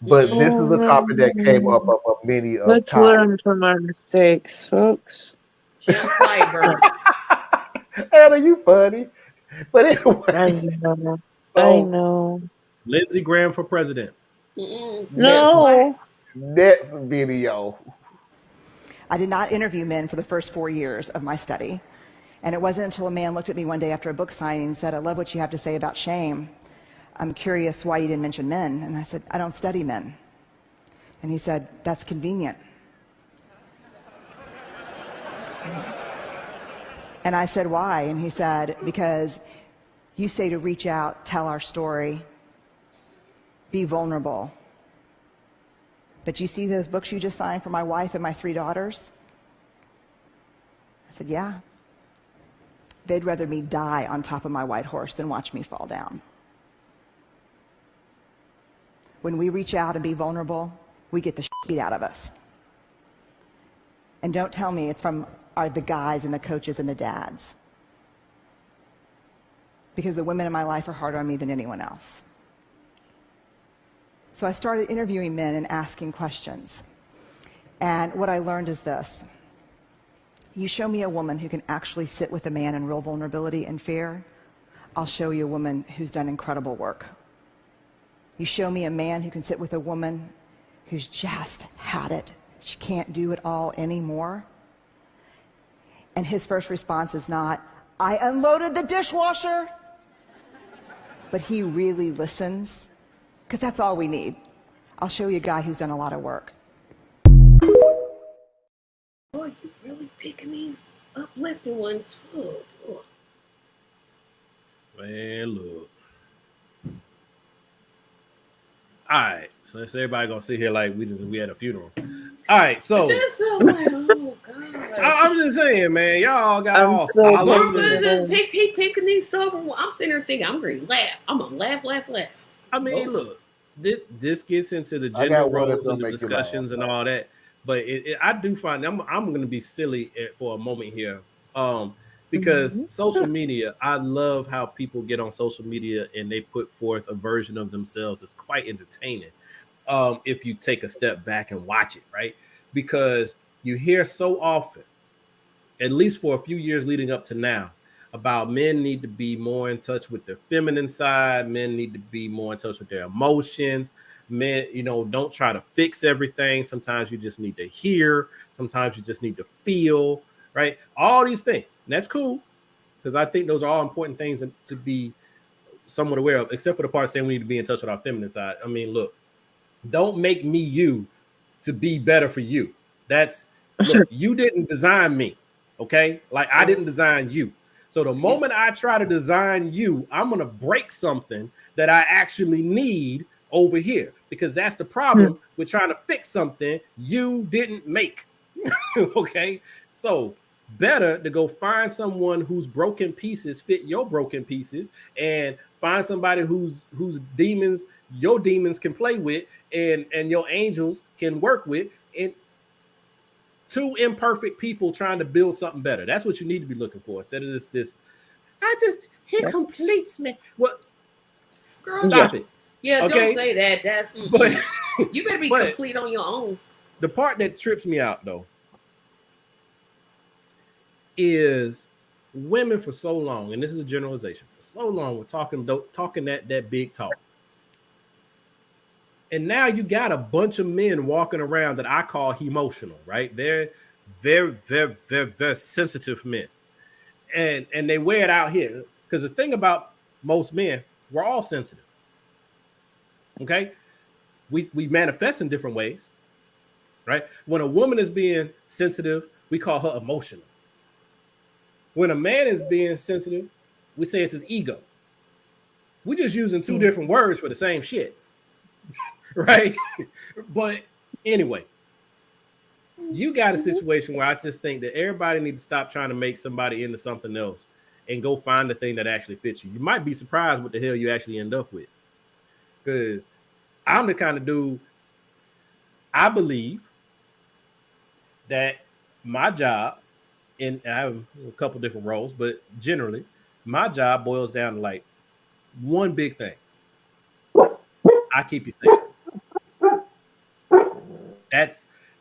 But this is a topic that came up Mm, of many of let's times. learn from our mistakes, folks. Just like Bert. Anna, you funny. But I anyway, know. I so know. Lindsey Graham for president. Just next like. No. next video. I did not interview men for the first 4 years of my study. And it wasn't until a man looked at me one day after a book signing and said, "I love what you have to say about shame. I'm curious why you didn't mention men." And I said, "I don't study men." And he said, "That's convenient." And I said, "Why?" And he said, "Because you say to reach out, tell our story, be vulnerable. But you see those books you just signed for my wife and my 3 daughters?" I said, "Yeah. They'd rather me die on top of my white horse than watch me fall down." When we reach out and be vulnerable, we get the shit beat out of us. And don't tell me it's from the guys and the coaches and the dads. Because the women in my life are harder on me than anyone else. So I started interviewing men and asking questions. And what I learned is this. You show me a woman who can actually sit with a man in real vulnerability and fear, I'll show you a woman who's done incredible work. You show me a man who can sit with a woman who's just had it. She can't do it all anymore. And his first response is not, "I unloaded the dishwasher." But he really listens, because that's all we need. I'll show you a guy who's done a lot of work. Boy, you really picking these uplifting ones. Oh, boy. Man, look. All right, so everybody gonna sit here like we had a funeral. All right, so Just so like, oh God. I'm just saying, man, y'all got I'm all so solemn. disappointed. He picking these sober. I'm sitting there thinking, I'm going to laugh. I'm going to laugh. I mean, look, this gets into the I gender got one that's roles and gonna the make you laugh. discussions and all that. But I do find I'm going to be silly for a moment here, because social media. I love how people get on social media and they put forth a version of themselves. It's quite entertaining, if you take a step back and watch it, right? Because you hear so often, at least for a few years leading up to now, about men need to be more in touch with their feminine side. Men need to be more in touch with their emotions. Men, don't try to fix everything. Sometimes you just need to hear. Sometimes you just need to feel, right? All these things. And that's cool, because I think those are all important things to be somewhat aware of, except for the part saying we need to be in touch with our feminine side. I mean, look, don't make me you to be better for you. Look, you didn't design me, okay? Like, I didn't design you. So the moment I try to design you, I'm going to break something that I actually need over here, because that's the problem with trying to fix something you didn't make. Okay? So better to go find someone whose broken pieces fit your broken pieces, and find somebody whose demons your demons can play with, and your angels can work with, and two imperfect people trying to build something better. That's what you need to be looking for, instead of this he completes me. Well, Girl, stop it. Yeah, okay? Don't say that. That's but you better be complete on your own. The part that trips me out, though, is women for so long, and this is a generalization, for so long we're talking that big talk. And now you got a bunch of men walking around that I call emotional, right? They're very, very, very, very sensitive men. And they wear it out here. Because the thing about most men, we're all sensitive. Okay? We manifest in different ways, right? When a woman is being sensitive, we call her emotional. When a man is being sensitive, we say it's his ego. We're just using two different words for the same shit. Right? But anyway, you got a situation where I just think that everybody needs to stop trying to make somebody into something else and go find the thing that actually fits you. You might be surprised what the hell you actually end up with. Because I'm the kind of dude, I believe that my job, and I have a couple different roles, but generally my job boils down to like one big thing. I keep you safe.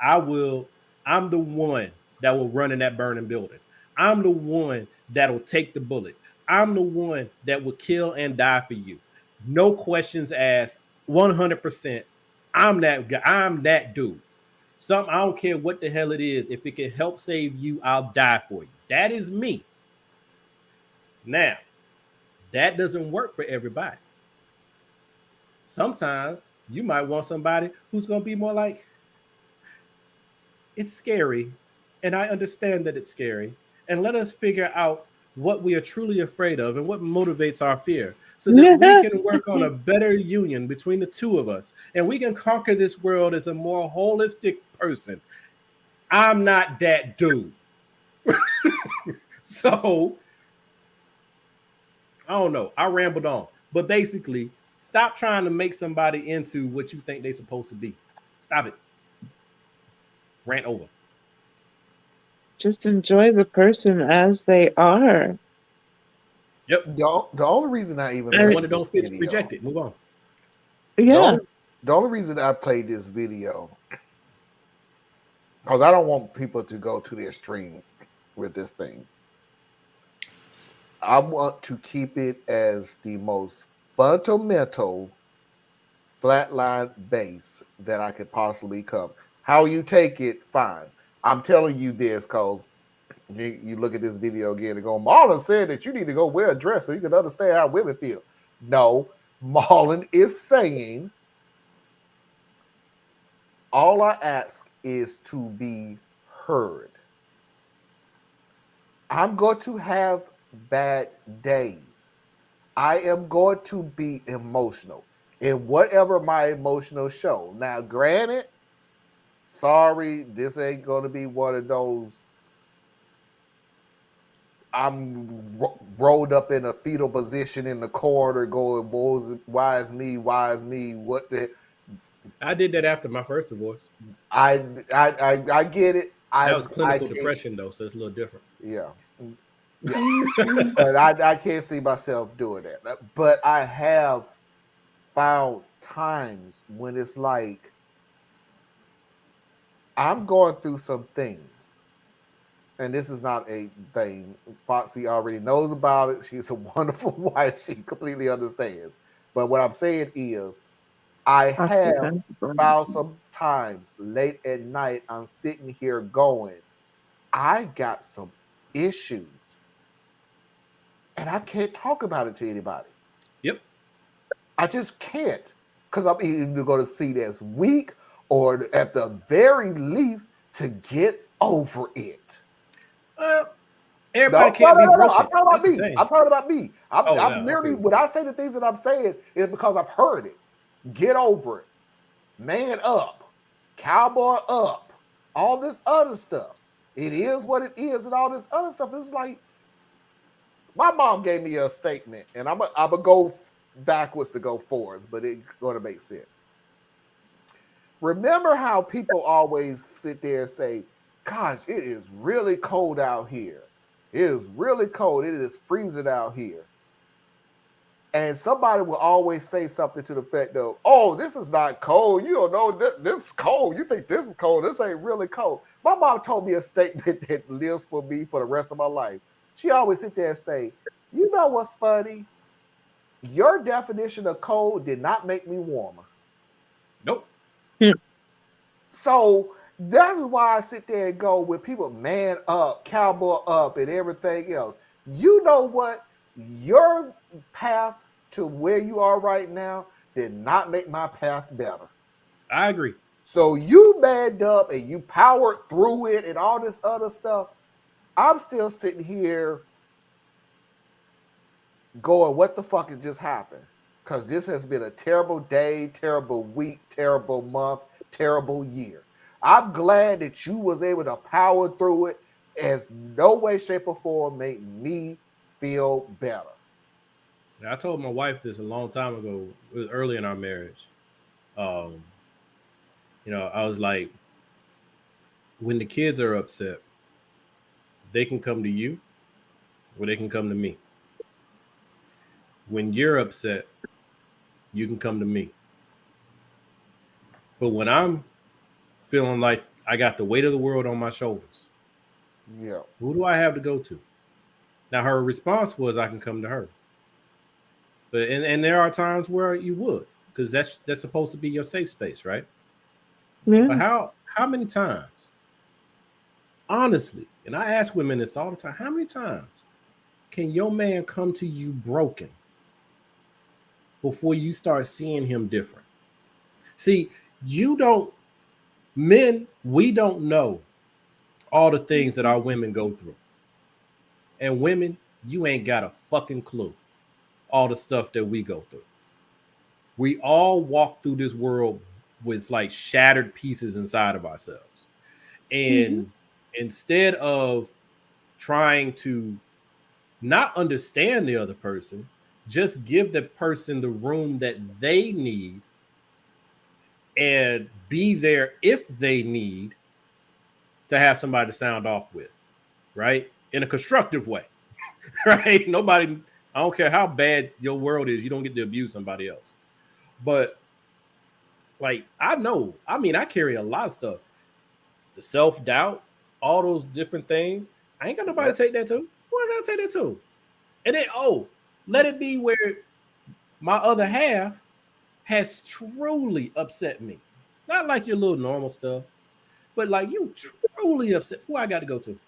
I'm the one that will run in that burning building. I'm the one that'll take the bullet. I'm the one that will kill and die for you. No questions asked. 100%. I'm that guy. I'm that dude. I don't care what the hell it is. If it can help save you, I'll die for you. That is me. Now, that doesn't work for everybody. Sometimes you might want somebody who's going to be more like, it's scary, and I understand that it's scary, and let us figure out what we are truly afraid of and what motivates our fear so that we can work on a better union between the two of us, and we can conquer this world as a more holistic person. I'm not that dude. So, I don't know. I rambled on. But basically, stop trying to make somebody into what you think they're supposed to be. Stop it. Rant over. Just enjoy the person as they are. Yep. The only reason I even And played when it don't this fit, video- reject it. Move on. Yeah. The only reason I played this video, because I don't want people to go to the extreme with this thing. I want to keep it as the most fundamental flatline base that I could possibly cover. How you take it, fine. I'm telling you this because you look at this video again and go, Marlon said that you need to go wear a dress so you can understand how women feel. No, Marlon is saying all I ask is to be heard. I'm going to have bad days. I am going to be emotional in whatever my emotional show. Now, granted, sorry, this ain't going to be one of those I'm rolled up in a fetal position in the corridor going, why is me, what the... I did that after my first divorce. I get it. That was clinical depression, though, so it's a little different. Yeah. But I can't see myself doing that. But I have found times when it's like I'm going through some things. And this is not a thing. Foxy already knows about it. She's a wonderful wife. She completely understands. But what I'm saying is, I have found some times late at night, I'm sitting here going, I got some issues. And I can't talk about it to anybody. Yep. I just can't. Because I'm either going to see it as weak or at the very least to get over it. Everybody can't be broken. I'm talking about me. I'm talking about me. I'm literally, okay. when I say the things that I'm saying, is because I've heard it. Get over it. Man up. Cowboy up. All this other stuff. It is what it is and all this other stuff. It's like, my mom gave me a statement, and I'm going to go backwards to go forwards, but it's going to make sense. Remember how people always sit there and say, gosh, it is really cold out here. It is really cold. It is freezing out here. And somebody will always say something to the effect of, oh, this is not cold. You don't know this is cold. You think this is cold. This ain't really cold. My mom told me a statement that lives for me for the rest of my life. She always sit there and say, you know what's funny? Your definition of cold did not make me warmer. Nope. So that's why I sit there and go with people, man up, cowboy up, and everything else. You know what? Your path to where you are right now did not make my path better. I agree. So you manned up and you powered through it and all this other stuff. I'm still sitting here going, what the fuck has just happened? Because this has been a terrible day, terrible week, terrible month, terrible year. I'm glad that you was able to power through it, as no way, shape, or form made me feel better. I told my wife this a long time ago. It was early in our marriage. I was like, when the kids are upset, they can come to you or they can come to me. When you're upset, you can come to me. But when I'm feeling like I got the weight of the world on my shoulders. Yeah. Who do I have to go to? Now her response was, I can come to her. But and there are times where you would, because that's supposed to be your safe space, right? Yeah. But how many times, honestly, and I ask women this all the time, how many times can your man come to you broken before you start seeing him different? See, we don't know all the things that our women go through. And women, you ain't got a fucking clue all the stuff that we go through. We all walk through this world with like shattered pieces inside of ourselves. And instead of trying to not understand the other person, just give the person the room that they need and be there if they need to have somebody to sound off with, right? In a constructive way, right? Nobody, I don't care how bad your world is, you don't get to abuse somebody else. But like, I carry a lot of stuff. The self-doubt, all those different things. I ain't got nobody to take that to. Who I gotta take that to? And then, let it be where my other half has truly upset me. Not like your little normal stuff, but like you truly upset. Who I got to go to?